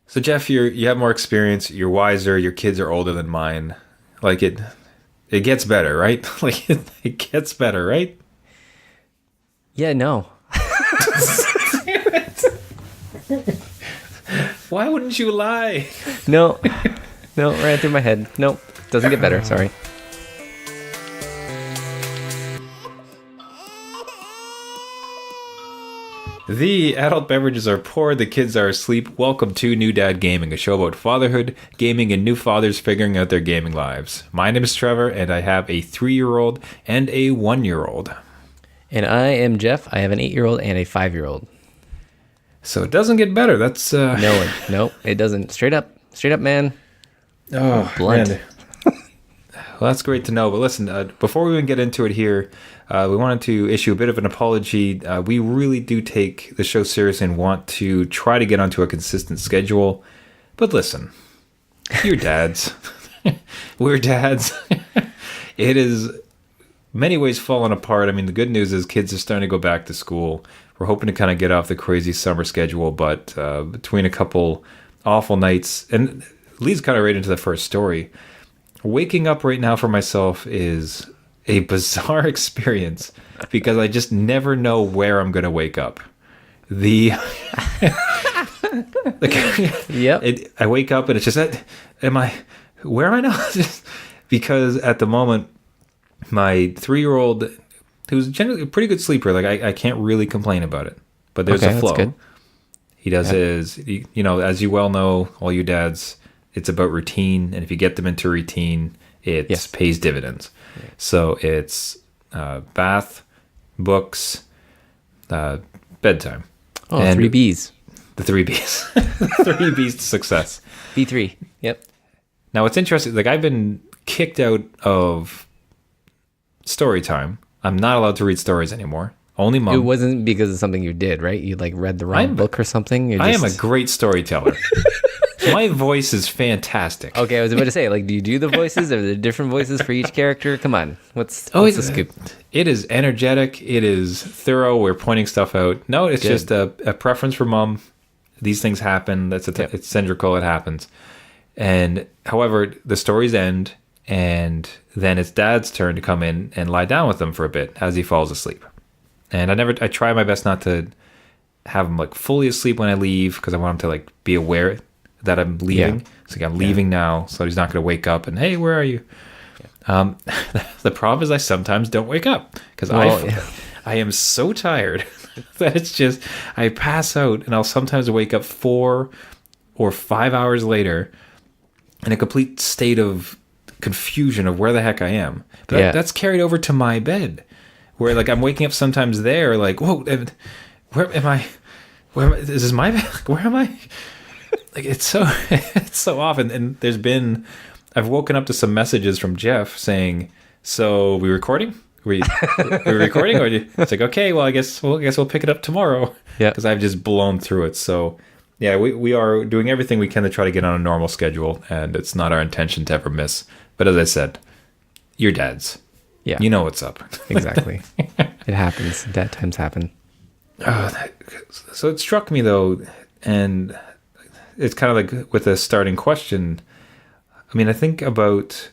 So Jeff, you have more experience. You're wiser. Your kids are older than mine. Like it gets better, right? Like it gets better, right? Yeah, no. Why wouldn't you lie? No. No, right through my head. Nope. Doesn't get better. Sorry. The adult beverages are poured, the kids are asleep. Welcome to New Dad Gaming, a show about fatherhood, gaming, and new fathers figuring out their gaming lives. My name is Trevor, and I have a 3-year-old and a 1-year-old. And I am Jeff. I have an 8-year-old and a 5-year-old. So it doesn't get better. That's No, it doesn't. Straight up, man. Oh, Blunt. man. Well, that's great to know. But listen, before we even get into it here, we wanted to issue a bit of an apology. We really do take the show seriously and want to try to get onto a consistent schedule. But listen, you're dads. We're dads. It is many ways falling apart. I mean, the good news is kids are starting to go back to school. We're hoping to kind of get off the crazy summer schedule, but between a couple awful nights, and it leads kind of right into the first story. Waking up right now for myself is a bizarre experience because I just never know where I'm going to wake up. Yep. I wake up and it's just, where am I now? Because at the moment, my 3-year-old, who's generally a pretty good sleeper, like I can't really complain about it, but there's a flow. That's good. He does his, as you well know, all you dads, it's about routine, and if you get them into routine, it pays dividends. Yeah. So it's bath, books, bedtime. Oh, and 3 Bs. The 3 Bs. 3 Bs to success. B3. Yep. Now, what's interesting, like I've been kicked out of story time. I'm not allowed to read stories anymore. Only mom. It wasn't because of something you did, right? You read the wrong book or something? I am a great storyteller. My voice is fantastic. Okay, I was about to say, do you do the voices? Are there different voices for each character? Come on. What's the scoop? It is energetic. It is thorough. We're pointing stuff out. No, it's just a preference for mom. Thit's cylindrical. It happens. And however, the stories end, and then it's dad's turn to come in and lie down with them for a bit as he falls asleep. And I try my best not to have him fully asleep when I leave because I want him to be aware that I'm leaving. So I'm leaving now, so he's not going to wake up and, hey, where are you? Yeah. The problem is I sometimes don't wake up because I am so tired that it's just, I pass out and I'll sometimes wake up 4 or 5 hours later in a complete state of confusion of where the heck I am. But that's carried over to my bed where I'm waking up sometimes there whoa, where am I? Is this my bed? Where am I? It's so often, and I've woken up to some messages from Jeff saying, "So we recording? We recording?" Or it's okay, well, I guess we'll pick it up tomorrow. Yeah, because I've just blown through it. So yeah, we are doing everything we can to try to get on a normal schedule, and it's not our intention to ever miss. But as I said, you're dads. Yeah, you know what's up. Exactly. It happens. Dad times happen. So it struck me though, and it's kind of with a starting question. I mean, I think about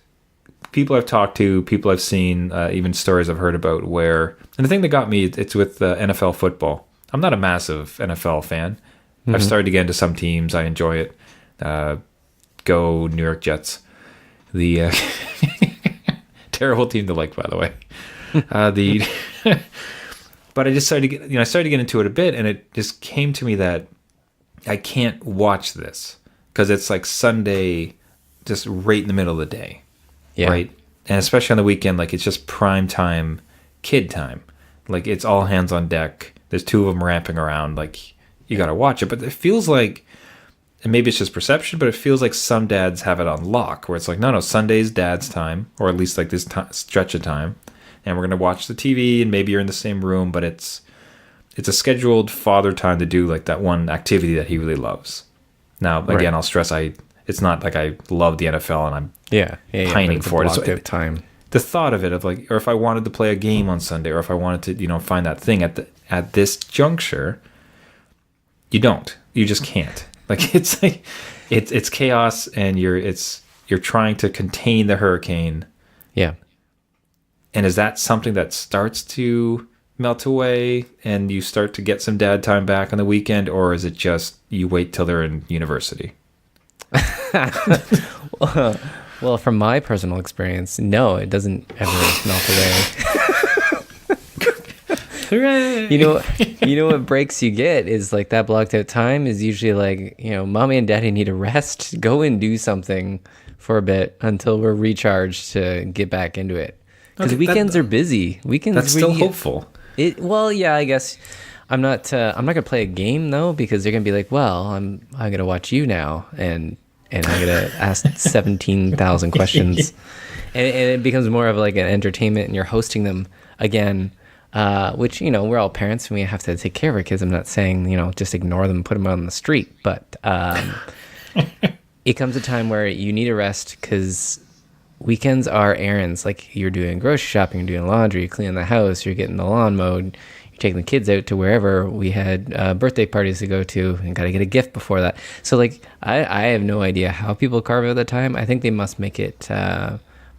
people I've talked to, people I've seen, even stories I've heard about where, and the thing that got me, it's with NFL football. I'm not a massive NFL fan. Mm-hmm. I've started to get into some teams. I enjoy it. Go New York Jets. The terrible team to like, by the way. But I just started to get into it a bit, and it just came to me that I can't watch this because it's Sunday, just right in the middle of the day, right? And especially on the weekend, it's just prime time, kid time. It's all hands on deck. There's 2 of them ramping around. You got to watch it, but it feels and maybe it's just perception, but it feels like some dads have it on lock, where it's no, Sunday's dad's time, or at least this stretch of time, and we're gonna watch the TV, and maybe you're in the same room, but it's a scheduled father time to do that one activity that he really loves. Now, again, I'll stress, it's not I love the NFL and I'm pining for it. So time. The thought of it, or if I wanted to play a game on Sunday, or if I wanted to, find that thing at this juncture, you don't. You just can't. Like it's chaos, and you're trying to contain the hurricane. Yeah. And is that something that starts to melt away and you start to get some dad time back on the weekend, or is it just you wait till they're in university? Well, from my personal experience, no, it doesn't ever melt away. Hooray! You know what breaks you get is like that blocked out time is usually like, mommy and daddy need a rest. Go and do something for a bit until we're recharged to get back into it. Because weekends are busy. Weekends that's still hopeful. Well, yeah, I guess I'm not gonna play a game though, because they're gonna be like, well, I'm gonna watch you now, and I'm gonna ask 17,000 questions, and it becomes more of like an entertainment, and you're hosting them again, which we're all parents and we have to take care of our kids. I'm not saying just ignore them, put them on the street, but it comes a time where you need a rest because weekends are errands. Like you're doing grocery shopping, you're doing laundry, you're cleaning the house, you're getting the lawn mowed, you're taking the kids out to wherever. We had birthday parties to go to and got to get a gift before that. So like I have no idea how people carve out the time. I think they must make it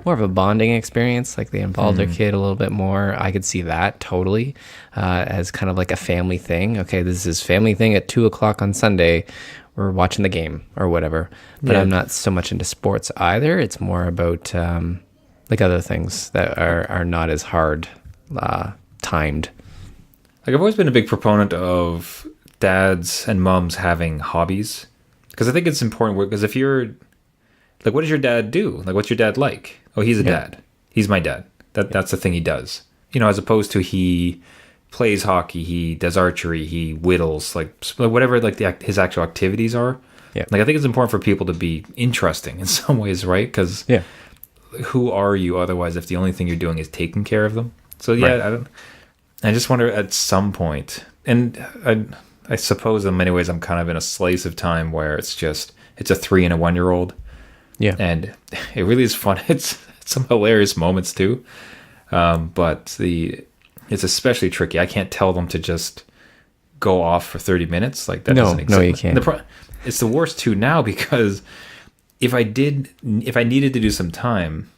more of a bonding experience. Like they involve their kid a little bit more. I could see that totally as kind of like a family thing. Okay, this is family thing at 2:00 on Sunday. We're watching the game or whatever. But I'm not so much into sports either. It's more about like other things that are not as hard timed. Like I've always been a big proponent of dads and moms having hobbies, because I think it's important. Because if you're like, what does your dad do? Like, what's your dad like? Oh, he's a dad. He's my dad. That's the thing he does. As opposed to he plays hockey, he does archery, he whittles, like whatever like his actual activities are. Yeah. Like I think it's important for people to be interesting in some ways, right? Because who are you otherwise if the only thing you're doing is taking care of them? So yeah, I just wonder at some point, and I suppose in many ways I'm kind of in a slice of time where it's a 3 and a 1-year-old. Yeah. And it really is fun. It's some hilarious moments too. But it's especially tricky. I can't tell them to just go off for 30 minutes. Like that doesn't exist. No, you can't. It's the worst too now, because if I needed to do some time,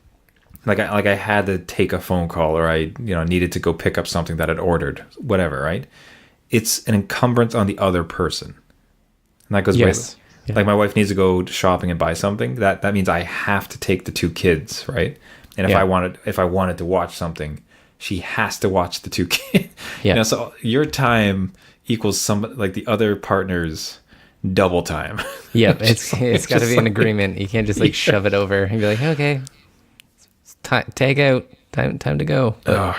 like I had to take a phone call, or I needed to go pick up something that I'd ordered, whatever, right? It's an encumbrance on the other person. And that goes like my wife needs to go shopping and buy something. That means I have to take the 2 kids, right? And if I wanted to watch something, she has to watch the 2 kids. Yeah. So your time equals like the other partner's double time. Yeah, it's got to be an agreement. You can't just like shove it over and be like, okay, take out, time to go. I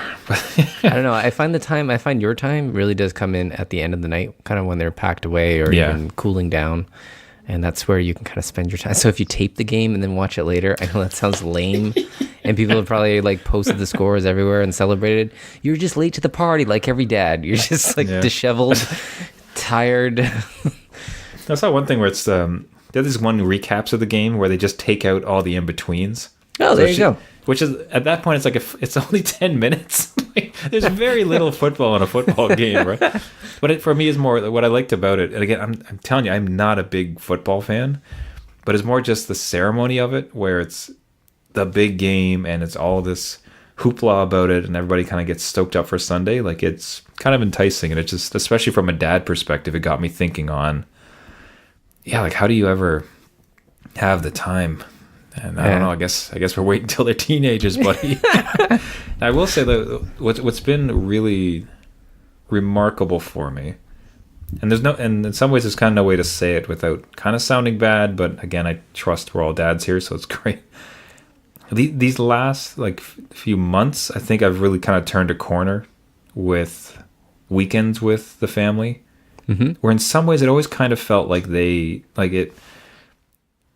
don't know. I find your time really does come in at the end of the night, kind of when they're packed away or even cooling down. And that's where you can kind of spend your time. So if you tape the game and then watch it later, I know that sounds lame. And people have probably like posted the scores everywhere and celebrated. You're just late to the party like every dad. You're just like disheveled, tired. That's not one thing where it's there's one recaps of the game where they just take out all the in-betweens. Oh, there you go. Which is, at that point, it's like it's only 10 minutes. Like, there's very little football in a football game, right? But for me, is more what I liked about it. And again, I'm telling you, I'm not a big football fan, but it's more just the ceremony of it, where it's the big game and it's all this hoopla about it, and everybody kind of gets stoked up for Sunday. Like, it's kind of enticing, and it just, especially from a dad perspective, it got me thinking on, like, how do you ever have the time? And I don't know. I guess we're waiting until they're teenagers, buddy. I will say that what's been really remarkable for me, and in some ways there's kind of no way to say it without kind of sounding bad, but again, I trust we're all dads here, so it's great. These last like few months, I think I've really kind of turned a corner with weekends with the family, where in some ways it always kind of felt like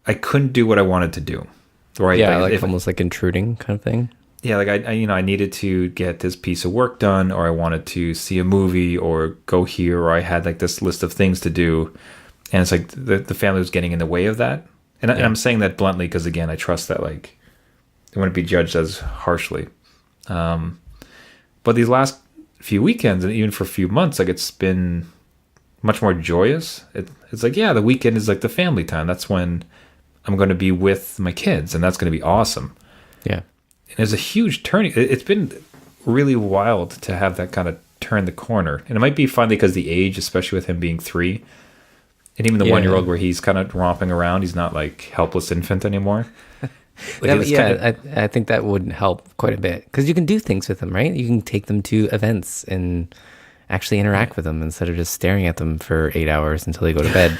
I couldn't do what I wanted to do, right? Yeah, like almost like intruding kind of thing. Yeah, like I needed to get this piece of work done, or I wanted to see a movie, or go here, or I had like this list of things to do, and it's like the family was getting in the way of that. And I'm saying that bluntly because, again, I trust that like they wouldn't be judged as harshly. But these last few weekends, and even for a few months, like it's been much more joyous. It's like, yeah, the weekend is like the family time. That's when I'm going to be with my kids, and that's going to be awesome. Yeah. And there's a huge turning. It's been really wild to have that kind of turn the corner. And it might be finally because the age, especially with him being 3, and even the 1-year-old where he's kind of romping around. He's not like helpless infant anymore. I think that would help quite a bit because you can do things with them, right? You can take them to events and actually interact with them instead of just staring at them for 8 hours until they go to bed.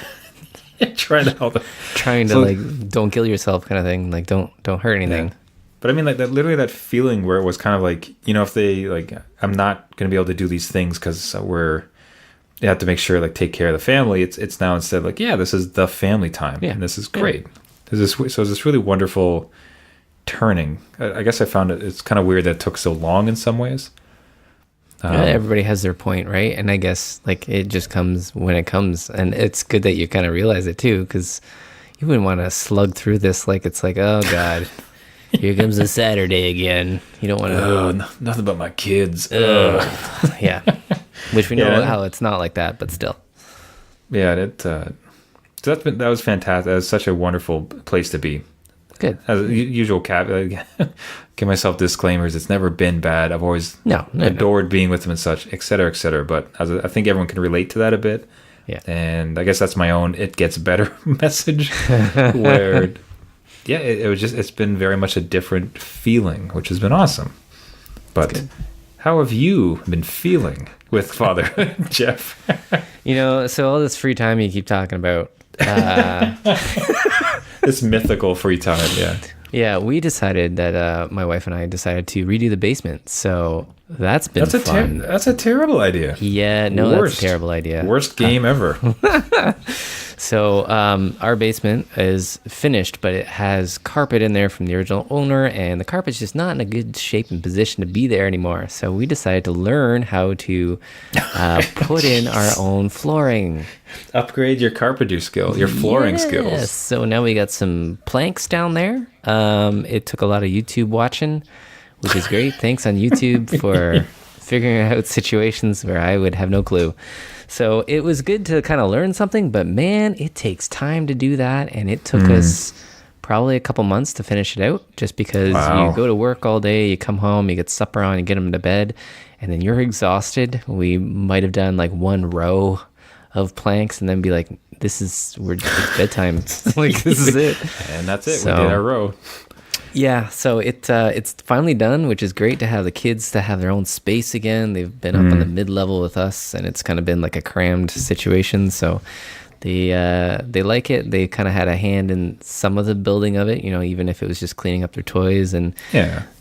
Trying to help them. Trying to like, don't kill yourself kind of thing. Like, don't hurt anything. Yeah. But I mean, like that, literally that feeling where it was kind of like, if they like, I'm not going to be able to do these things because you have to make sure, like, take care of the family. It's now instead like, yeah, this is the family time. Yeah. And this is great. Yeah. So it's this really wonderful turning. I guess I found it's kind of weird that it took so long in some ways. Everybody has their point, right? And I guess like it just comes when it comes, and it's good that you kind of realize it too, because you wouldn't want to slug through this like it's like, oh God, here comes a Saturday again. You don't want to. Oh, nothing but my kids. Yeah, which we know how it's not like that, but still. Yeah, so that was fantastic. That was such a wonderful place to be. Good. As usual, give myself disclaimers. It's never been bad. I've always adored being with them and such, et cetera, et cetera. But I think everyone can relate to that a bit. Yeah. And I guess that's my own "it gets better" message. Where, it's been very much a different feeling, which has been awesome. But how have you been feeling with Father Jeff? So all this free time you keep talking about. This mythical free time, yeah. Yeah, we decided that my wife and I decided to redo the basement. So that's been fun. That's a terrible idea. Yeah, no, that's a terrible idea. Worst game ever. So our basement is finished, but it has carpet in there from the original owner, and the carpet's just not in a good shape and position to be there anymore. So we decided to learn how to put in our own flooring. Upgrade your carpenter skill, your flooring skills. So now we got some planks down there. It took a lot of YouTube watching, which is great. Thanks on YouTube for figuring out situations where I would have no clue. So it was good to kind of learn something, but man, it takes time to do that. And it took us probably a couple months to finish it out, just because you go to work all day, you come home, you get supper on, you get them to bed, and then you're exhausted. We might have done like one row of planks and then be like, it's bedtime. Like, this is it. And that's it. So, we did our row. Yeah, so it's finally done, which is great to have the kids to have their own space again. They've been up on the mid-level with us, and it's kind of been like a crammed situation. So they like it. They kind of had a hand in some of the building of it, even if it was just cleaning up their toys. And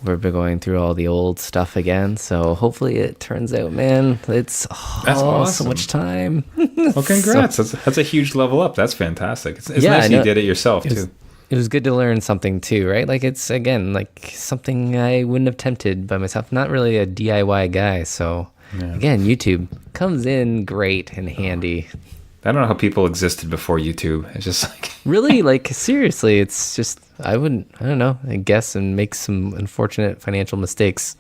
we're going through all the old stuff again. So hopefully it turns out, man, that's awesome. So much time. Well, congrats. That's a huge level up. That's fantastic. It's nice you did it yourself, too. It was good to learn something too, right? Like, it's, again, like something I wouldn't have attempted by myself. Not really a DIY guy. So again, YouTube comes in great and handy. I don't know how people existed before YouTube. It's just like really, like, seriously, it's just, I don't know, I guess, and make some unfortunate financial mistakes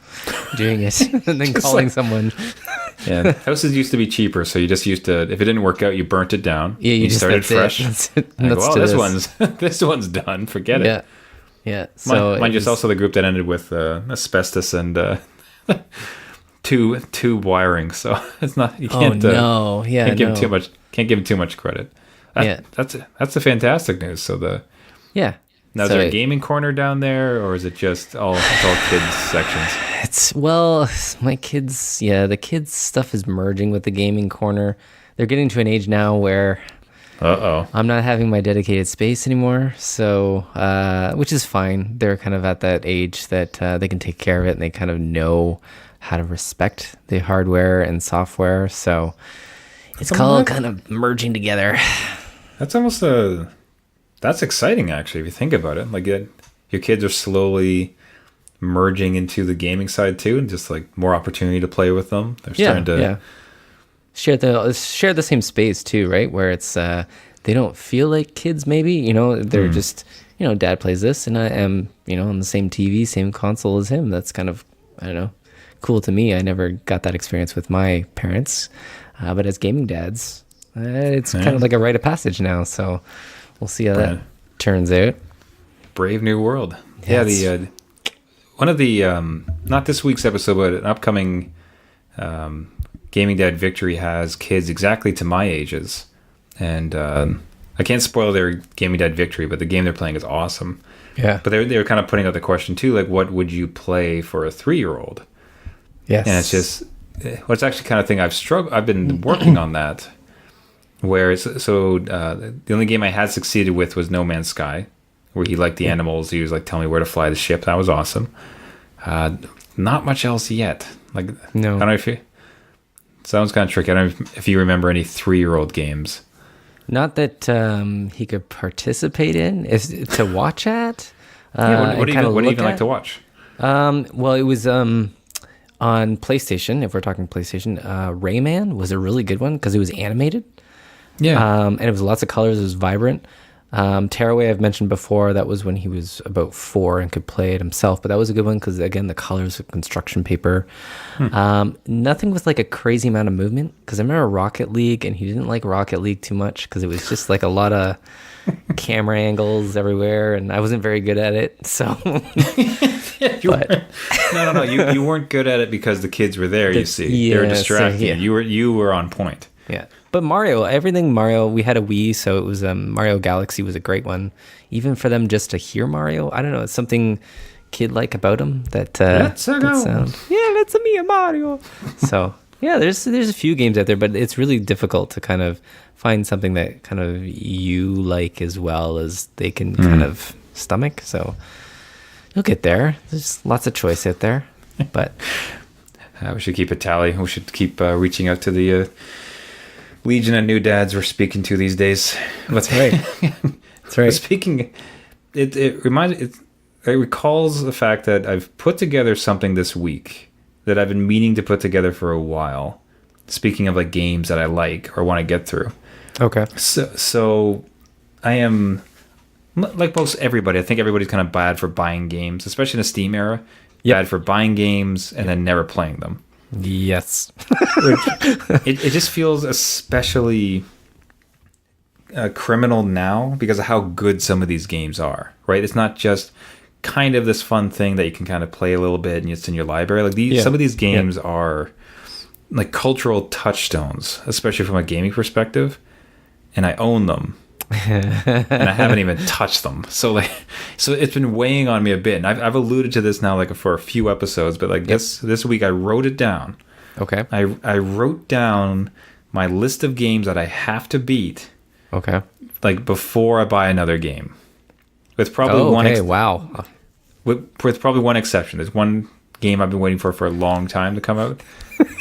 doing it and then calling someone. Yeah, houses used to be cheaper, so you just used to, if it didn't work out, you burnt it down. Yeah, you just started fresh. This one's done. Forget it. Yeah. So mind you, it's also the group that ended with asbestos and tube wiring. So it's not. You can't. Can't give too much. Can't give him too much credit. That's the fantastic news. So now, is there a gaming corner down there, or is it just all kids sections? My kids, the kids stuff is merging with the gaming corner. They're getting to an age now where I'm not having my dedicated space anymore, so which is fine. They're kind of at that age that they can take care of it, and they kind of know how to respect the hardware and software. So it's all kind of merging together. That's almost that's exciting, actually, if you think about it. Like, your kids are slowly merging into the gaming side too, and just like more opportunity to play with them. They're starting to share the same space too, right? Where it's they don't feel like kids. Maybe they're just dad plays this, and I am on the same TV, same console as him. That's kind of, I don't know, cool to me. I never got that experience with my parents, but as gaming dads, It's kind of like a rite of passage now. So we'll see how that turns out. Brave new world. Yes. Yeah, one of the not this week's episode, but an upcoming Gaming Dad Victory has kids exactly to my ages, and I can't spoil their Gaming Dad Victory, but the game they're playing is awesome. Yeah. But they were kind of putting out the question too, like, what would you play for a 3-year-old? Yes. And it's just, well, it's actually kind of thing I've been working on that. Where the only game I had succeeded with was No Man's Sky, where he liked the animals. He was like telling me where to fly the ship. That was awesome. Not much else yet. Like, No. I don't know if you. Sounds kind of tricky. I don't know if you remember any 3-year-old games. Not that he could participate in, is to watch at. What do you even like to watch? Well, it was on PlayStation. If we're talking PlayStation, Rayman was a really good one because it was animated. Yeah. And it was lots of colors. It was vibrant. Tearaway, I've mentioned before, that was when he was about 4 and could play it himself. But that was a good one because, again, the colors of construction paper. Nothing with like a crazy amount of movement, because I remember Rocket League, and he didn't like Rocket League too much because it was just like a lot of camera angles everywhere, and I wasn't very good at it. So, No. You weren't good at it because the kids were there. You see, they were distracting. So, yeah. You were on point. Yeah. But everything Mario, we had a Wii, so it was Mario Galaxy was a great one. Even for them just to hear Mario, I don't know, it's something kid-like about him that Let's go. Let's me a Mario. So, yeah, there's a few games out there, but it's really difficult to kind of find something that kind of you like as well as they can kind of stomach. So, you'll get there. There's lots of choice out there, but we should keep a tally. We should keep reaching out to the legion of new dads we're speaking to these days. That's right. That's right. Speaking, it recalls the fact that I've put together something this week that I've been meaning to put together for a while. Speaking of like games that I like or want to get through. Okay. So I am like most everybody. I think everybody's kind of bad for buying games, especially in the Steam era. Yep. Bad for buying games and then never playing them. Yes. It just feels especially criminal now because of how good some of these games are, right? It's not just kind of this fun thing that you can kind of play a little bit and it's in your library. Like some of these games are like cultural touchstones, especially from a gaming perspective, and I own them. And I haven't even touched them. So it's been weighing on me a bit. And I've alluded to this now like for a few episodes, but like this week I wrote it down. Okay. I wrote down my list of games that I have to beat. Okay. Like before I buy another game. With probably with probably one exception. There's one game I've been waiting for a long time to come out.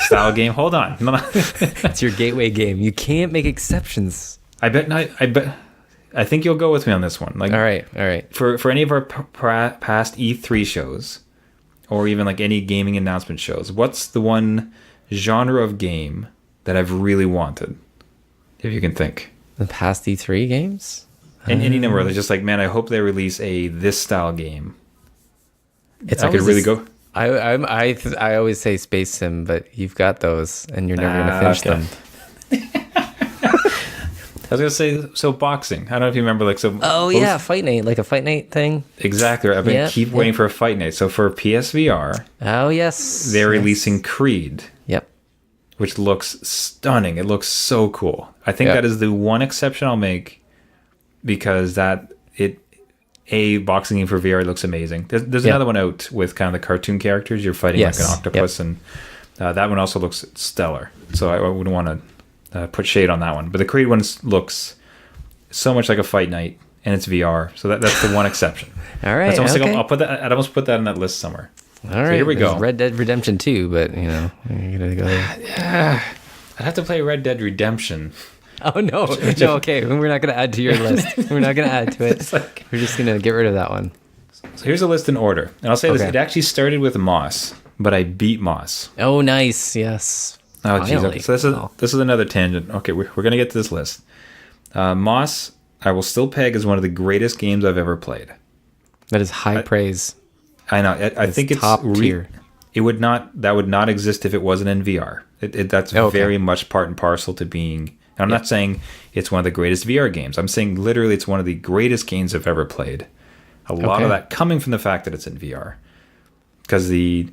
Style game. Hold on. No. It's your gateway game. You can't make exceptions. I think you'll go with me on this one. Like, all right. For any of our past E3 shows, or even like any gaming announcement shows, what's the one genre of game that I've really wanted? If you can think. The past E3 games? And any number of them. Just like, man, I hope they release this style game. It's I could really go. I always say Space Sim, but you've got those, and you're never gonna finish them. I was gonna say, so boxing. I don't know if you remember, like, so. Oh yeah, Fight Night, like a Fight Night thing. Exactly. I've been waiting for a Fight Night. So for PSVR. Oh yes. They're releasing Creed. Yep. Which looks stunning. It looks so cool. I think that is the one exception I'll make, because boxing game for VR looks amazing. There's another one out with kind of the cartoon characters. You're fighting like an octopus, and that one also looks stellar. So I wouldn't want to put shade on that one, but the Creed one looks so much like a Fight Night, and it's VR, so that's the one exception. All right, that's almost like I'll put that. I'd almost put that in that list somewhere. All right, so here we go. Red Dead Redemption 2, but you're gonna go. I'd have to play Red Dead Redemption. Oh no, okay, we're not gonna add to your list. We're not gonna add to it. We're just gonna get rid of that one. So here's a list in order, and I'll say this: it actually started with Moss, but I beat Moss. Oh, nice, yes. Oh, jeez. Okay. So this is another tangent. Okay, we're going to get to this list. Moss, I will still peg as one of the greatest games I've ever played. That is high praise. I know. I think it's top tier. It would not exist if it wasn't in VR. That's very much part and parcel to being And I'm not saying it's one of the greatest VR games. I'm saying literally it's one of the greatest games I've ever played. A lot of that coming from the fact that it's in VR. Because the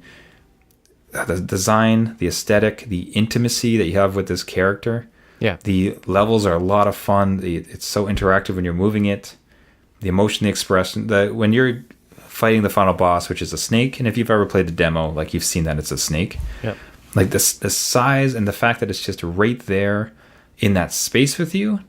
design, the aesthetic, the intimacy that you have with this character. Yeah. The levels are a lot of fun. It's so interactive when you're moving it. The emotion, the expression. When you're fighting the final boss, which is a snake, and if you've ever played the demo, like you've seen that it's a snake. Yep. Like the size and the fact that it's just right there in that space with you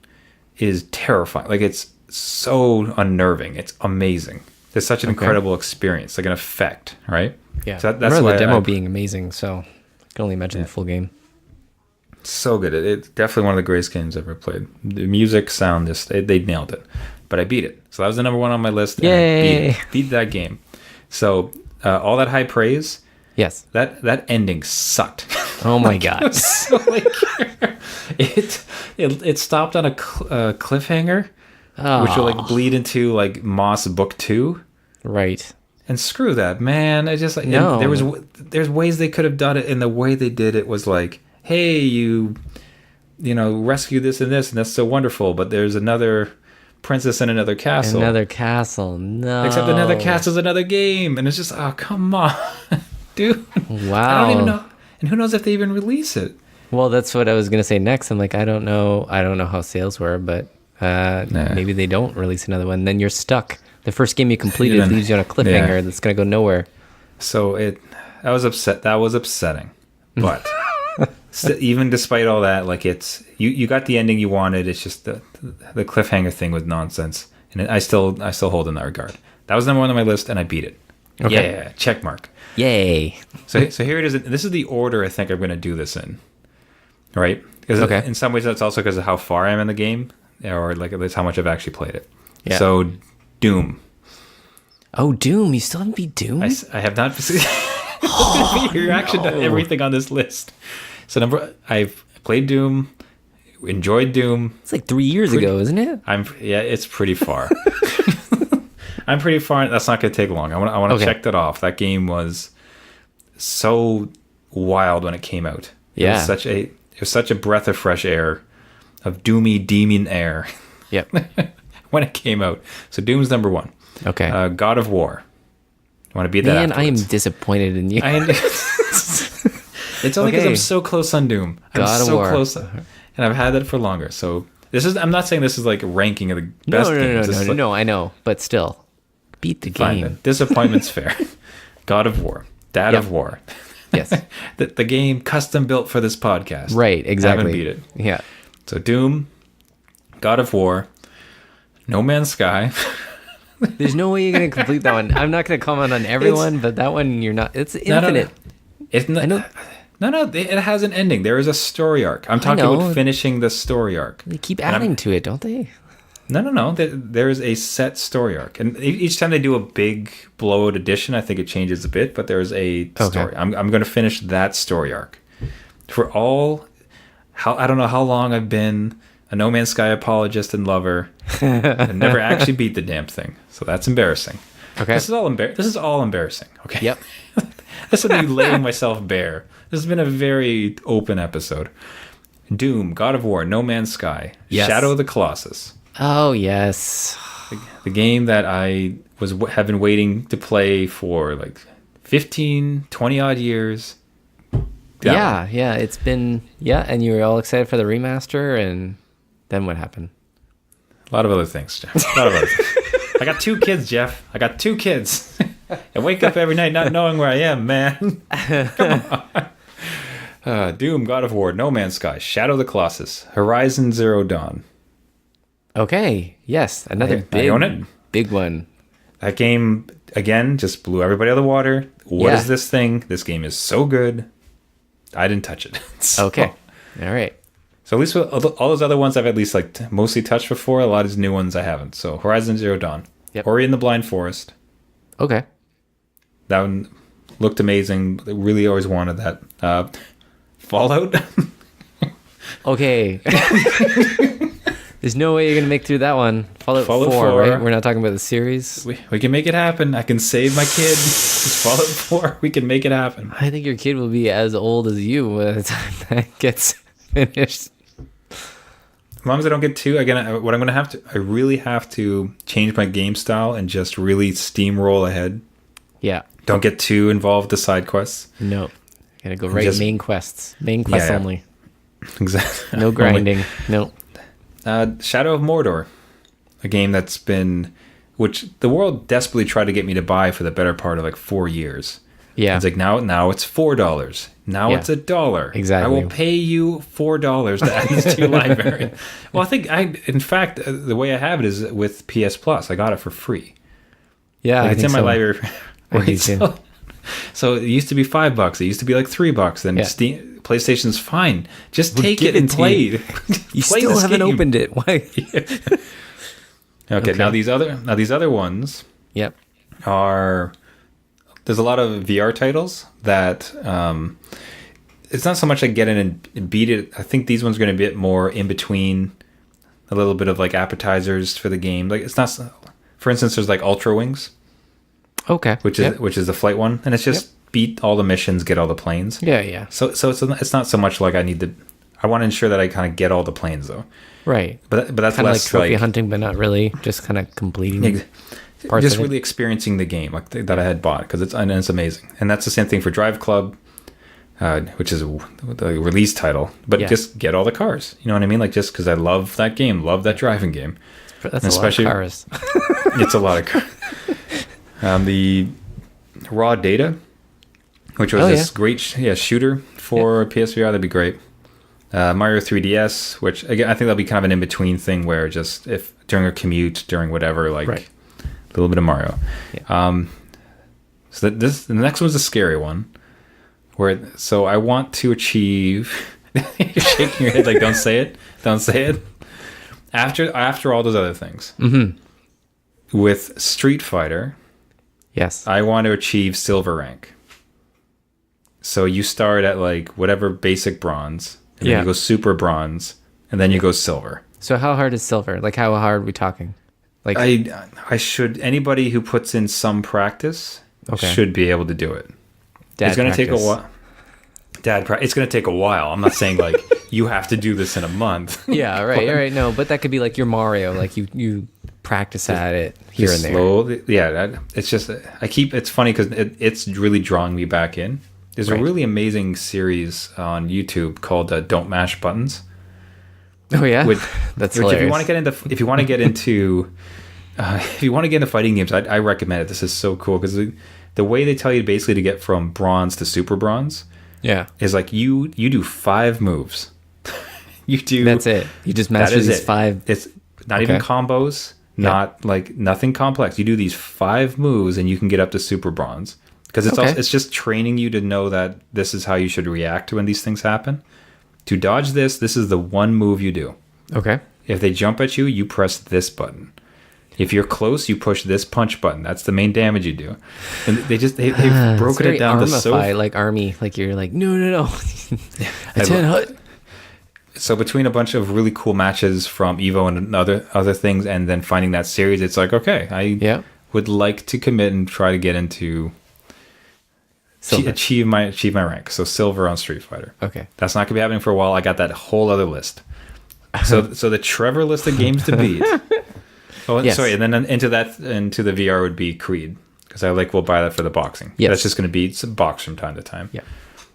is terrifying. Like it's so unnerving. It's amazing. It's such an incredible experience, like an effect, right? Yeah. So that's why the demo being amazing. So I can only imagine the full game. So good. It's definitely one of the greatest games I've ever played. The music, sound, they nailed it. But I beat it. So that was the number one on my list. Yay! And I beat that game. So all that high praise. Yes. That ending sucked. Oh my god. So like, it stopped on a cliffhanger, which will like bleed into like Moss Book 2. Right. And screw that, man. I just like no. There's ways they could have done it, and the way they did it was like, hey, you rescue this, and that's so wonderful, but there's another princess in another castle. Another castle, no. Except another castle's another game, and it's just, oh, come on, dude. Wow. I don't even know, and who knows if they even release it. Well, that's what I was gonna say next. I'm like, I don't know how sales were, but maybe they don't release another one. Then you're stuck. The first game you completed leaves you on a cliffhanger that's gonna go nowhere. So that was upsetting, but. So even despite all that, like you got the ending you wanted. It's just the cliffhanger thing was nonsense, and I still hold in that regard. That was number one on my list, and I beat it. Okay. Yeah, check mark. Yay! So here it is. This is the order I think I'm going to do this in, right? Because in some ways that's also because of how far I am in the game, or like at least how much I've actually played it. Yeah. So Doom. Oh, Doom! You still haven't beat Doom? I have not. Your reaction to everything on this list. So I've played Doom, enjoyed Doom. It's like 3 years ago, isn't it? It's pretty far. I'm pretty far. That's not going to take long. I want to check that off. That game was so wild when it came out. Yeah. It was such a breath of fresh air, of doomy demon air. Yep. When it came out. So Doom's number one. Okay. God of War. I want to beat that. Man, I am disappointed in you. It's only because I'm so close on Doom. God of War. Close, and I've had that for longer. So I'm not saying this is like ranking of the best games. No, I know, but still, beat the game. Fine, disappointment's fair. God of War, Dad of War. Yes, the game custom built for this podcast. Right, exactly. I haven't beat it. Yeah. So Doom, God of War, No Man's Sky. There's no way you're gonna complete that one. I'm not gonna comment on everyone, but that one you're not. It's infinite. No, it has an ending. There is a story arc. I'm talking about finishing the story arc. They keep adding to it, don't they? No. There is a set story arc. And each time they do a big blowout edition, I think it changes a bit, but there's a story. I'm going to finish that story arc. I don't know how long I've been a No Man's Sky apologist and lover and never actually beat the damn thing. So that's embarrassing. Okay. This is all embarrassing. Okay. Yep. This is me laying myself bare. This has been a very open episode. Doom, God of War, No Man's Sky, yes. Shadow of the Colossus. Oh, yes. The game that I have been waiting to play for like 15, 20 odd years. Yeah, it's been, and you were all excited for the remaster, and then what happened? A lot of other things, Jeff. I got 2 kids, Jeff. I got 2 kids. I wake up every night not knowing where I am, man. Come on. Doom, God of War, No Man's Sky, Shadow of the Colossus, Horizon Zero Dawn. Okay, yes, another big one. That game, again, just blew everybody out of the water. What is this thing? This game is so good. I didn't touch it. Okay, all right. So at least with all those other ones I've at least like mostly touched before. A lot of these new ones I haven't. So Horizon Zero Dawn. Yep. Ori and the Blind Forest. Okay. That one looked amazing. Really always wanted that. Fallout. Okay. There's no way you're going to make through that one. Fallout 4, right? We're not talking about the series. We can make it happen. I can save my kid. Just Fallout 4. We can make it happen. I think your kid will be as old as you by the time that gets finished. As long as I don't get too, again, what I'm going to have to, I really have to change my game style and just really steamroll ahead. Yeah. Don't get too involved with the side quests. No. Gotta go right main quests. Main quests only. Exactly. No grinding. No. Shadow of Mordor. A game that's been, which the world desperately tried to get me to buy for the better part of like 4 years. Yeah. It's like now it's $4. Now it's $1. Exactly. I will pay you $4 to add this to your library. Well, in fact, the way I have it is with PS Plus. I got it for free. Yeah, like it's in my library. Right? So it used to be $5. It used to be like $3. Then Steam, PlayStation's fine. Just take it and play. You still haven't opened it. Why? Okay. Now these other ones. Yep. Are. There's a lot of VR titles that it's not so much like get in and beat it. I think these ones are going to be a bit more in between, a little bit of like appetizers for the game. Like it's not, for instance, there's like Ultra Wings, okay, which is the flight one, and it's just beat all the missions, get all the planes. Yeah. So it's not so much like I want to ensure that I kind of get all the planes though. Right. But that's kind of less like trophy hunting, but not really. Just kind of completing. Just really experiencing the game like that I had bought because it's amazing, and that's the same thing for Drive Club, which is the release title. But just get all the cars. You know what I mean? Like just because I love that game, love that driving game. That's especially, a lot of cars. It's a lot of cars. The Raw Data, which was this great shooter for PSVR, that'd be great. Mario 3DS, which again I think that'll be kind of an in between thing where just if during a commute, during whatever, like. Right. A little bit of Mario. Yeah. So the next one's a scary one. So I want to achieve. You're shaking your head like don't say it. Don't say it. After all those other things. Mm-hmm. With Street Fighter. Yes. I want to achieve silver rank. So you start at like whatever basic bronze, and then you go super bronze, and then you go silver. So how hard is silver? Like how hard are we talking? Like I should, anybody who puts in some practice should be able to do it. It's going to take a while. It's going to take a while. I'm not saying like you have to do this in a month. Yeah, right. Right. No, but that could be like your Mario. Like you practice at it here and there. Slowly, yeah. It's just it's funny because it's really drawing me back in. There's a really amazing series on YouTube called Don't Mash Buttons. Oh yeah, that's hilarious. If you want to get into fighting games, I recommend it. This is so cool because the way they tell you basically to get from bronze to super bronze, is like you do 5 moves. That's it. You just master these 5. It's not even combos, not like nothing complex. You do these 5 moves and you can get up to super bronze because it's just training you to know that this is how you should react to when these things happen. To dodge this is the one move you do. Okay. If they jump at you, you press this button. If you're close, you push this punch button. That's the main damage you do. And they've broken it down to so like army. Like you're like no. So between a bunch of really cool matches from Evo and other things, and then finding that series, it's like I would like to commit and try to get into. Achieve my rank. So silver on Street Fighter. Okay. That's not gonna be happening for a while. I got that whole other list. So the Trevor list of games to beat. Sorry, and then into the VR would be Creed because we'll buy that for the boxing. Yes. That's just gonna be some box from time to time. Yeah.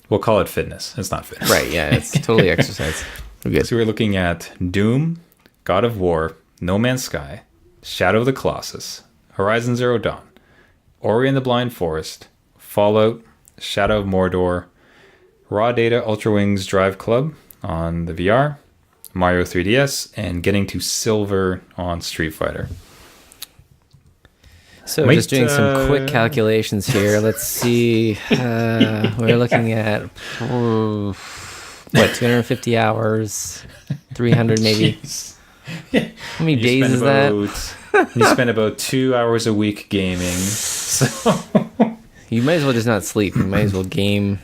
We'll call it fitness. It's not fitness. Right. Yeah. It's totally exercise. So we're looking at Doom, God of War, No Man's Sky, Shadow of the Colossus, Horizon Zero Dawn, Ori and the Blind Forest, Fallout, Shadow of Mordor, Raw Data, Ultra Wings, Drive Club on the VR, Mario 3DS, and getting to silver on Street Fighter. So just doing some quick calculations here. Let's see. We're looking at 250 hours, 300 maybe. How many days is that? You spend about 2 hours a week gaming. So you might as well just not sleep. You might as well game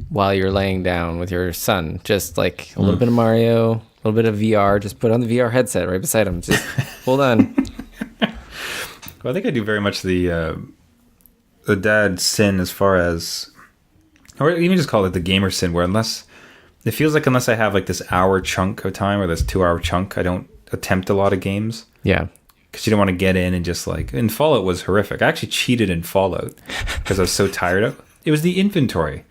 while you're laying down with your son. Just like a little bit of Mario, a little bit of VR. Just put on the VR headset right beside him. Just hold on. Well, I think I do very much the dad sin as far as, or even just call it the gamer sin, where unless it feels like unless I have like this hour chunk of time or this 2 hour chunk, I don't attempt a lot of games. Yeah. Because you don't want to get in and just like, and Fallout was horrific. I actually cheated in Fallout because I was so tired of it. It was the inventory.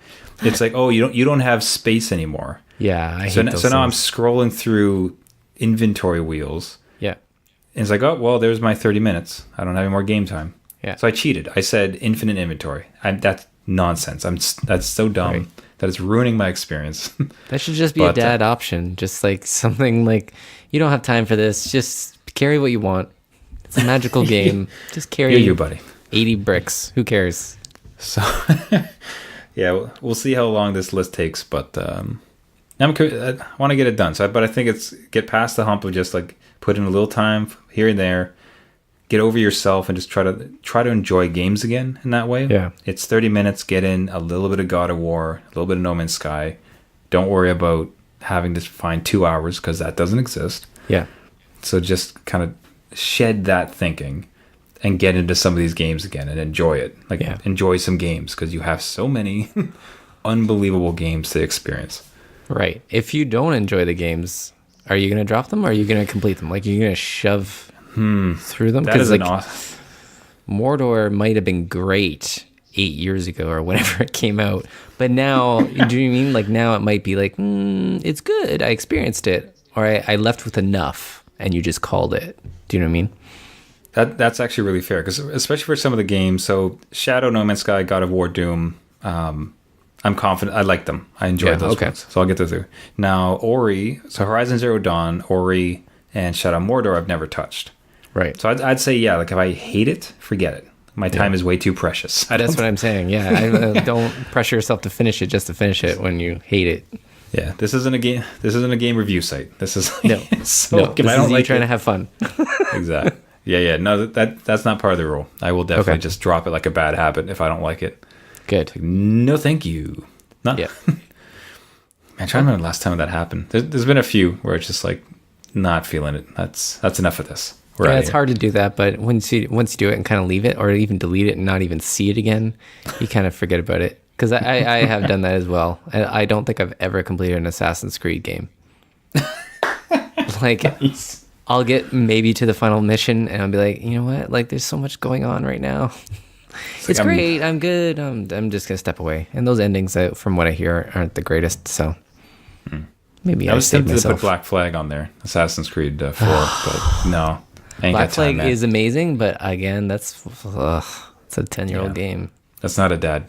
It's like, oh, you don't have space anymore. Yeah, I hate so those now I'm things. scrolling through inventory wheels. Yeah. And it's like, oh, well, there's my 30 minutes. I don't have any more game time. Yeah. So I cheated. I said infinite inventory. That's nonsense. That's so dumb Right. that it's ruining my experience. That should just be a dad option. Just like something like, you don't have time for this. Just carry what you want. It's a magical game. Just carry you, buddy. 80 bricks. Who cares? So, yeah, we'll see how long this list takes, but I want to get it done. But I think it's get past the hump of just like put in a little time here and there, get over yourself, and just try to enjoy games again in that way. Yeah, it's 30 minutes. Get in a little bit of God of War, a little bit of No Man's Sky. Don't worry about having to find 2 hours because that doesn't exist. Yeah. So just kind of shed that thinking and get into some of these games again and enjoy it. Enjoy some games because you have so many unbelievable games to experience. Right. If you don't enjoy the games, are you going to drop them or are you going to complete them? Like, are you going to shove through them? That is like, awesome. Mordor might have been great 8 years ago or whenever it came out. But now, do you know what I mean? Like, now it might be like, it's good. I experienced it. Or I left with enough and you just called it. Do you know what I mean? That's actually really fair, because especially for some of the games, so Shadow, No Man's Sky, God of War, Doom, I'm confident. I like them. I enjoyed those ones. So I'll get those through. Now, Ori, so Horizon Zero Dawn, Ori, and Shadow Mordor I've never touched. Right. So I'd say, yeah, like if I hate it, forget it. My time is way too precious. That's what I'm saying. Yeah, don't pressure yourself to finish it just to finish it when you hate it. Yeah, this isn't a game. This isn't a game review site. This is no. So no. This I don't is like you trying to have fun. Exactly. Yeah. No, that's not part of the rule. I will definitely just drop it like a bad habit if I don't like it. Good. Like, no, thank you. Not. Yeah. Man, I'm trying to remember the last time that happened. There's been a few where it's just like not feeling it. That's enough of this. Yeah, it's hard to do that, but once you do it and kind of leave it, or even delete it and not even see it again, you kind of forget about it. Because I have done that as well. And I don't think I've ever completed an Assassin's Creed game. Like, nice. I'll get maybe to the final mission and I'll be like, you know what? Like, there's so much going on right now. It's great. I'm good. I'm just going to step away. And those endings, from what I hear, aren't the greatest. So maybe I was tempted to put Black Flag on there, Assassin's Creed 4, but no. Black Flag is amazing, but again, it's a 10-year-old game. That's not a dad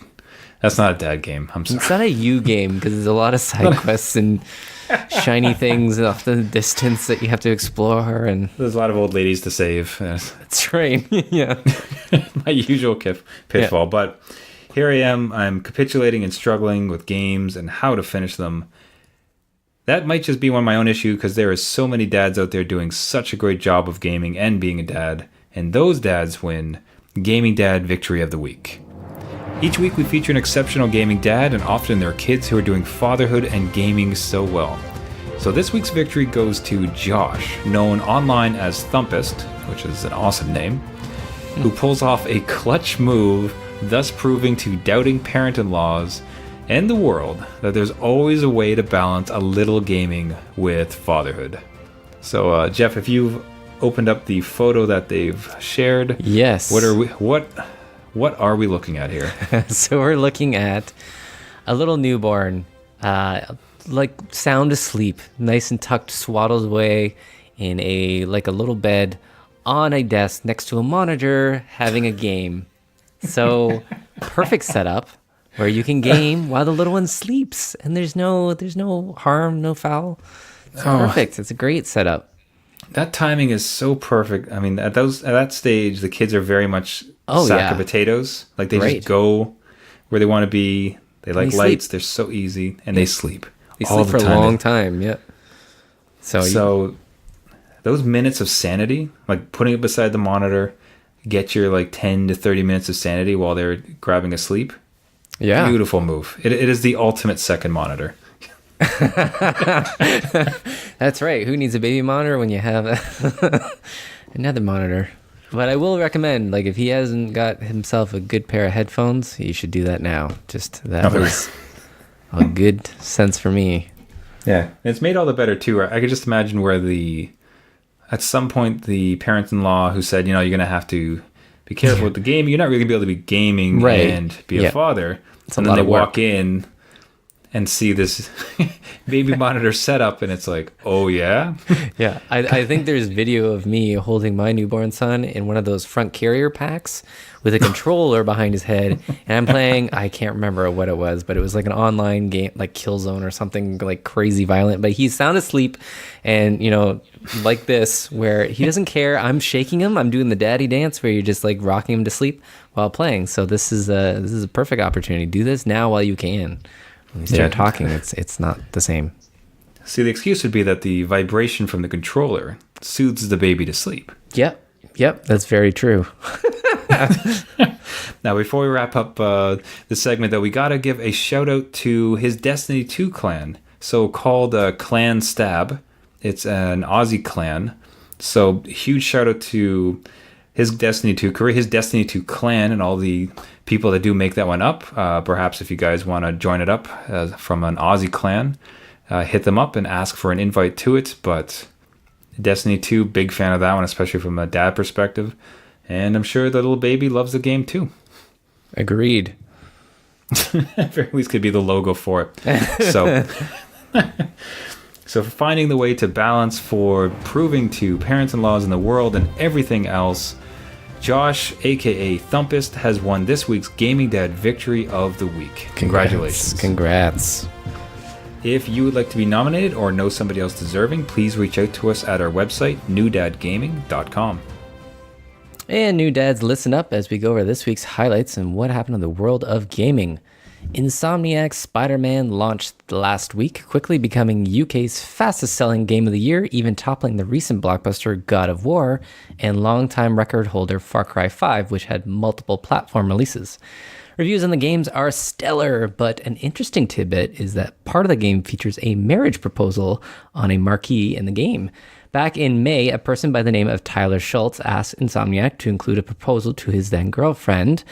game. I'm sorry. It's not a you game because there's a lot of side quests and shiny things off in the distance that you have to explore, and there's a lot of old ladies to save. That's right. Yeah. My usual pitfall. Yeah. But here I am. I'm capitulating and struggling with games and how to finish them. That might just be my own issue because there are so many dads out there doing such a great job of gaming and being a dad, and those dads win Gaming Dad Victory of the Week. Each week we feature an exceptional gaming dad, and often there are kids who are doing fatherhood and gaming so well. So this week's victory goes to Josh, known online as Thumpist, which is an awesome name, who pulls off a clutch move, thus proving to doubting parent-in-laws and the world that there's always a way to balance a little gaming with fatherhood. So Jeff, if you've opened up the photo that they've shared, yes, what are we looking at here? So we're looking at a little newborn, like sound asleep, nice and tucked, swaddled away in a little bed on a desk next to a monitor, having a game. So perfect setup where you can game while the little one sleeps, and there's no harm, no foul. It's perfect. It's a great setup. That timing is so perfect. I mean, at that stage, the kids are very much sack of potatoes. Like they just go where they want to be. They like lights. They're so easy, and they sleep. They sleep for a long time. Yeah. So those minutes of sanity, like putting it beside the monitor, get your 10 to 30 minutes of sanity while they're grabbing a sleep. Yeah. Beautiful move. It is the ultimate second monitor. That's right. Who needs a baby monitor when you have another monitor? But I will recommend, if he hasn't got himself a good pair of headphones, he should do that now. That was a good sense for me. Yeah, and it's made all the better too. I could just imagine where at some point the parents-in-law who said, you're going to have to be careful with the game. You're not really going to be able to be gaming and be a father. And then they walk in and see this baby monitor setup, and it's like, oh yeah? Yeah, I think there's video of me holding my newborn son in one of those front carrier packs with a controller behind his head, and I'm playing, I can't remember what it was, but it was like an online game, like Killzone or something like crazy violent, but he's sound asleep, and like this, where he doesn't care. I'm shaking him. I'm doing the daddy dance where you're just like rocking him to sleep while playing. So this is a perfect opportunity. Do this now while you can. When you start talking, it's not the same. See, the excuse would be that the vibration from the controller soothes the baby to sleep. Yep, that's very true. Now, before we wrap up the segment, though, we got to give a shout out to his Destiny 2 clan, so-called Clan Stab. It's an Aussie clan. So, huge shout out to his Destiny 2 career, his Destiny 2 clan, and all the people that do make that one up. Perhaps if you guys want to join it up from an Aussie clan, hit them up and ask for an invite to it. But Destiny 2, big fan of that one, especially from a dad perspective. And I'm sure the little baby loves the game too. Agreed. At very least could be the logo for it. So finding the way to balance for proving to parents-in-laws in the world and everything else, Josh, a.k.a. Thumpist, has won this week's Gaming Dad Victory of the Week. Congratulations. Congrats. If you would like to be nominated or know somebody else deserving, please reach out to us at our website, newdadgaming.com. And new dads, listen up as we go over this week's highlights and what happened in the world of gaming. Insomniac's Spider-Man launched last week, quickly becoming UK's fastest-selling game of the year, even toppling the recent blockbuster God of War and longtime record holder Far Cry 5, which had multiple platform releases. Reviews on the games are stellar, but an interesting tidbit is that part of the game features a marriage proposal on a marquee in the game. Back in May, a person by the name of Tyler Schultz asked Insomniac to include a proposal to his then-girlfriend.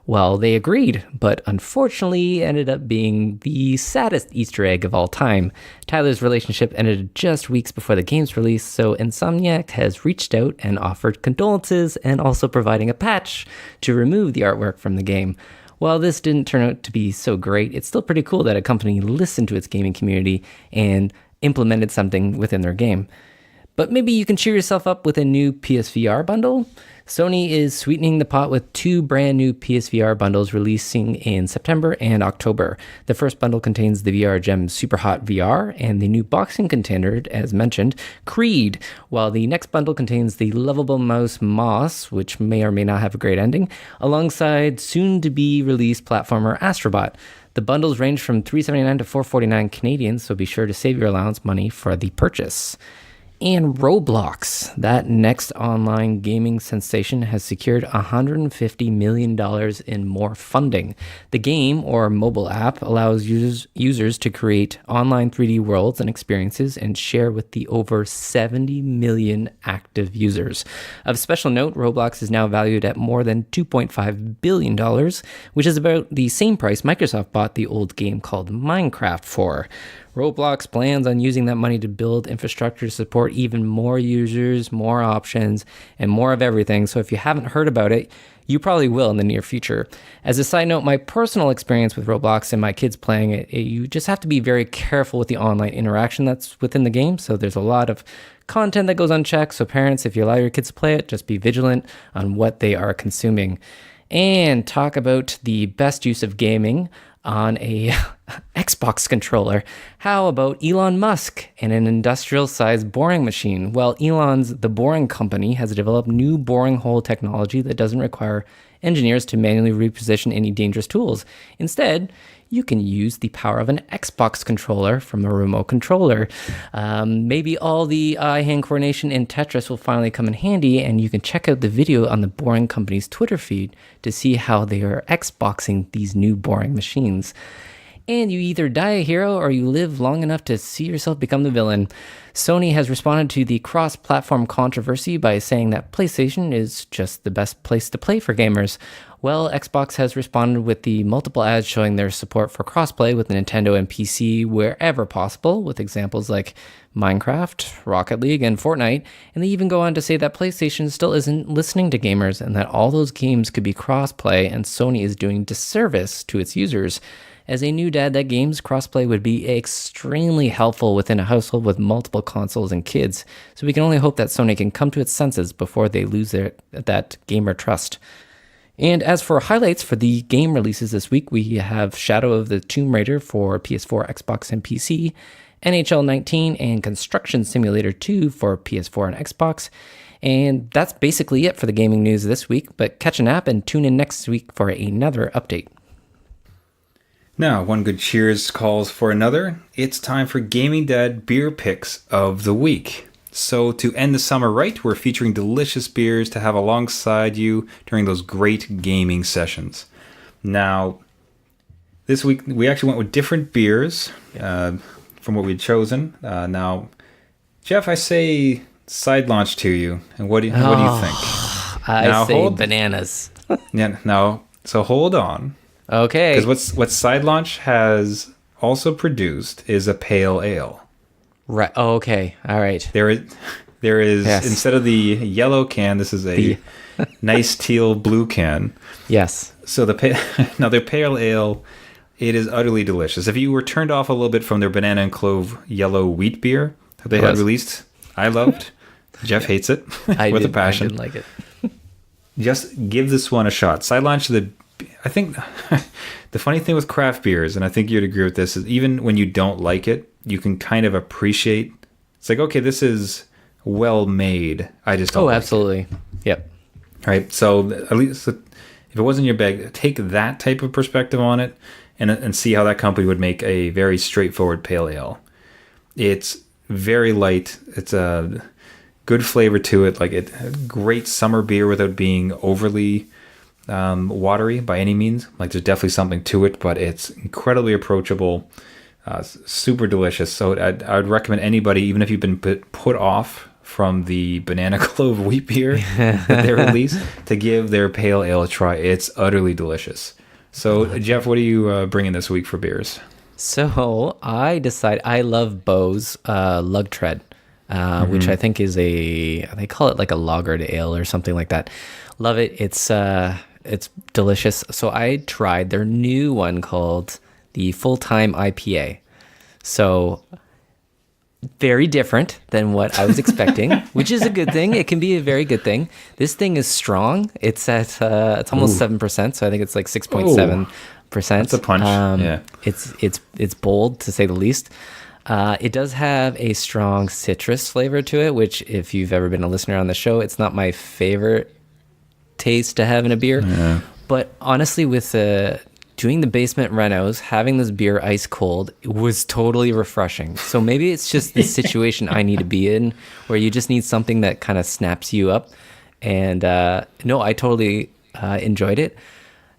Well, they agreed, but unfortunately ended up being the saddest Easter egg of all time. Tyler's relationship ended just weeks before the game's release, so Insomniac has reached out and offered condolences and also providing a patch to remove the artwork from the game. While this didn't turn out to be so great, it's still pretty cool that a company listened to its gaming community and implemented something within their game. But maybe you can cheer yourself up with a new PSVR bundle? Sony is sweetening the pot with 2 brand new PSVR bundles releasing in September and October. The first bundle contains the VR gem Superhot VR and the new boxing contender, as mentioned, Creed, while the next bundle contains the lovable mouse Moss, which may or may not have a great ending, alongside soon-to-be released platformer Astrobot. The bundles range from $379 to $449 Canadian, so be sure to save your allowance money for the purchase. And Roblox, that next online gaming sensation, has secured $150 million in more funding. The game, or mobile app, allows users to create online 3D worlds and experiences and share with the over 70 million active users. Of special note, Roblox is now valued at more than $2.5 billion, which is about the same price Microsoft bought the old game called Minecraft for. Roblox plans on using that money to build infrastructure to support even more users, more options, and more of everything. So if you haven't heard about it, you probably will in the near future. As a side note, my personal experience with Roblox and my kids playing it, you just have to be very careful with the online interaction that's within the game. So there's a lot of content that goes unchecked. So parents, if you allow your kids to play it, just be vigilant on what they are consuming. And talk about the best use of gaming on a Xbox controller. How about Elon Musk and an industrial-sized boring machine? Well, Elon's The Boring Company has developed new boring hole technology that doesn't require engineers to manually reposition any dangerous tools. Instead, you can use the power of an Xbox controller from a remote controller. Maybe all the eye-hand coordination in Tetris will finally come in handy, and you can check out the video on the Boring Company's Twitter feed to see how they are Xboxing these new boring machines. and you either die a hero or you live long enough to see yourself become the villain. Sony has responded to the cross-platform controversy by saying that PlayStation is just the best place to play for gamers. Well, Xbox has responded with the multiple ads showing their support for crossplay with Nintendo and PC wherever possible, with examples like Minecraft, Rocket League, and Fortnite, and they even go on to say that PlayStation still isn't listening to gamers and that all those games could be crossplay, and Sony is doing disservice to its users. As a new dad, that games crossplay would be extremely helpful within a household with multiple consoles and kids, so we can only hope that Sony can come to its senses before they lose that gamer trust. And as for highlights for the game releases this week, we have Shadow of the Tomb Raider for PS4, Xbox, and PC, NHL 19, and Construction Simulator 2 for PS4 and Xbox. And that's basically it for the gaming news this week, but catch a nap and tune in next week for another update. Now, one good cheers calls for another. It's time for Gaming Dad Beer Picks of the Week. So to end the summer right, we're featuring delicious beers to have alongside you during those great gaming sessions. Now, this week we actually went with different beers from what we'd chosen. Now, Jeff, I say Sidelaunch to you, and what do you think? I say bananas. Yeah. Now, so hold on. Okay. Because what Sidelaunch has also produced is a pale ale. Right. Oh, okay. All right. There is yes. Instead of the yellow can, this is a nice teal blue can. Yes. So now their pale ale, it is utterly delicious. If you were turned off a little bit from their banana and clove yellow wheat beer that they had released, I loved. Jeff hates it with a passion. I didn't like it. Just give this one a shot. Sidelaunch, I think the funny thing with craft beers, and I think you'd agree with this, is even when you don't like it, you can kind of appreciate. It's like, okay, this is well made. I just don't. Oh, absolutely. Yep. Right. So at least if it wasn't your bag, take that type of perspective on it, and see how that company would make a very straightforward pale ale. It's very light. It's a good flavor to it. Like great summer beer without being overly watery by any means. Like there's definitely something to it, but it's incredibly approachable. Super delicious. So I would recommend anybody, even if you've been put off from the banana clove wheat beer that they released, to give their pale ale a try. It's utterly delicious. So Jeff, what are you bringing this week for beers? So I love Beau's Lug Tread, which I think is they call it like a lagered ale or something like that. Love it. It's delicious. So I tried their new one called the Full-Time IPA. So very different than what I was expecting, which is a good thing. It can be a very good thing. This thing is strong. It's at it's almost 7%, so I think it's like 6.7%. That's a punch. Yeah. It's bold to say the least. It does have a strong citrus flavor to it, which if you've ever been a listener on the show, it's not my favorite taste to have in a beer. Yeah. But honestly, with doing the basement renos, having this beer ice cold, it was totally refreshing. So maybe it's just the situation I need to be in, where you just need something that kind of snaps you up. And no, I totally enjoyed it.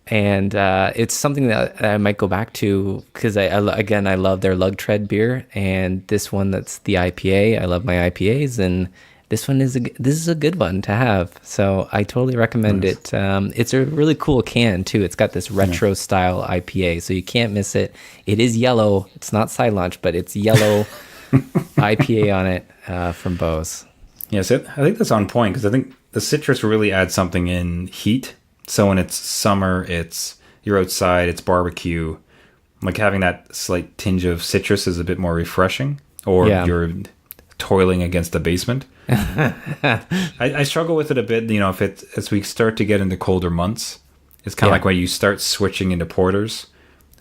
And it's something that I might go back to because I love their Lug Tread beer, and this one that's the IPA. I love my IPAs, and this is a good one to have. So I totally recommend it. It's a really cool can too. It's got this retro style IPA, so you can't miss it. It is yellow. It's not Sidelaunch, but it's yellow IPA on it from Beau's. Yes, I think that's on point because I think the citrus really adds something in heat. So when it's summer, you're outside, it's barbecue. Like having that slight tinge of citrus is a bit more refreshing. Or you're toiling against the basement. I struggle with it a bit. If as we start to get into colder months, it's kind of like when you start switching into porters,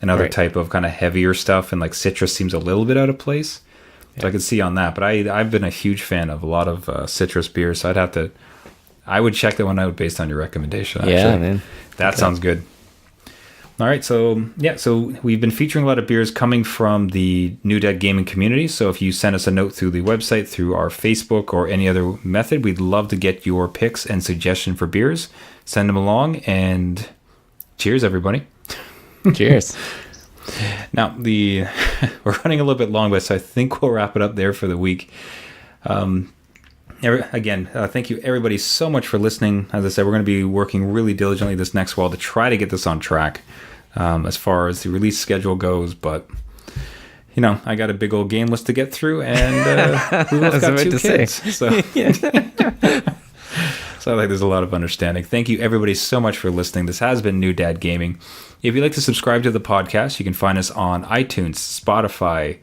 another type of kind of heavier stuff, and like citrus seems a little bit out of place. So I can see on that. But I've been a huge fan of a lot of citrus beers. So I would check that one out based on your recommendation. Actually. Yeah, man. That sounds good. All right, so we've been featuring a lot of beers coming from the New Dad Gaming community. So if you send us a note through the website, through our Facebook, or any other method, we'd love to get your picks and suggestion for beers. Send them along, and cheers, everybody. Cheers. Now, we're running a little bit long, but so I think we'll wrap it up there for the week. Again, thank you everybody so much for listening. As I said, we're going to be working really diligently this next while to try to get this on track as far as the release schedule goes. But, I got a big old game list to get through, and we both got 2 kids. So. So I think there's a lot of understanding. Thank you everybody so much for listening. This has been New Dad Gaming. If you'd like to subscribe to the podcast, you can find us on iTunes, Spotify,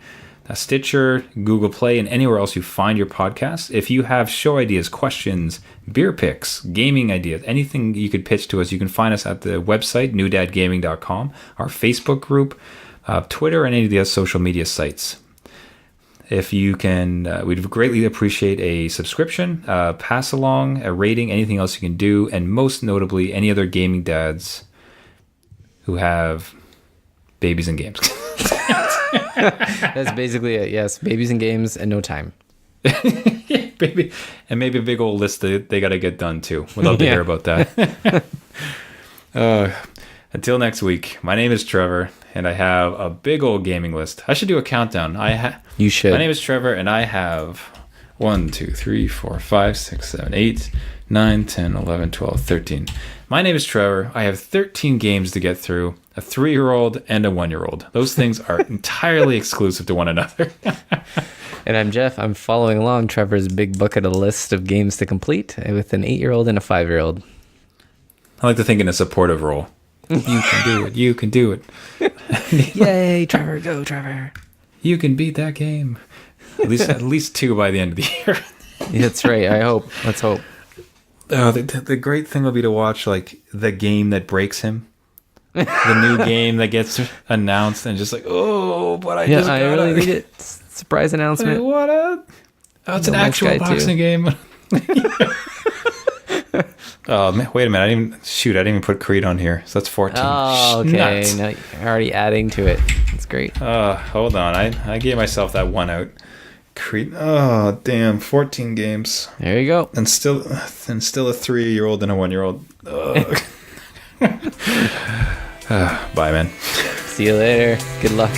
Stitcher, Google Play, and anywhere else you find your podcasts. If you have show ideas, questions, beer picks, gaming ideas, anything you could pitch to us, you can find us at the website, newdadgaming.com, our Facebook group, Twitter, and any of the other social media sites. If you can, we'd greatly appreciate a subscription, pass along, a rating, anything else you can do, and most notably, any other gaming dads who have babies and games. That's basically it. Yes, babies and games and no time. Yeah, baby, and maybe a big old list that they got to get done too. We'd love to hear about that. Until next week, my name is Trevor, and I have a big old gaming list. I should do a countdown. You should. My name is Trevor, and I have 1, 2, 3, 4, 5, 6, 7, 8, 9, 10, 11, 12, 13. My name is Trevor. I have 13 games to get through, a 3-year-old and a 1-year-old. Those things are entirely exclusive to one another. And I'm Jeff. I'm following along Trevor's big bucket of list of games to complete with an 8-year-old and a 5-year-old. I like to think in a supportive role. You can do it. You can do it. Yay, Trevor. Go, Trevor. You can beat that game. At least 2 by the end of the year. Yeah, that's right. I hope. Let's hope. Oh, the great thing will be to watch like the game that breaks him. The new game that gets announced and just like, but I really need it. Surprise announcement. It's an actual boxing game. Oh, man, wait a minute. I didn't even put Creed on here. So that's 14. Oh, okay. Now you're already adding to it. That's great. Hold on. I gave myself that one out. Creed. Oh, damn. 14 games. There you go. And still a 3-year-old and a 1-year-old. Bye, man. See you later. Good luck.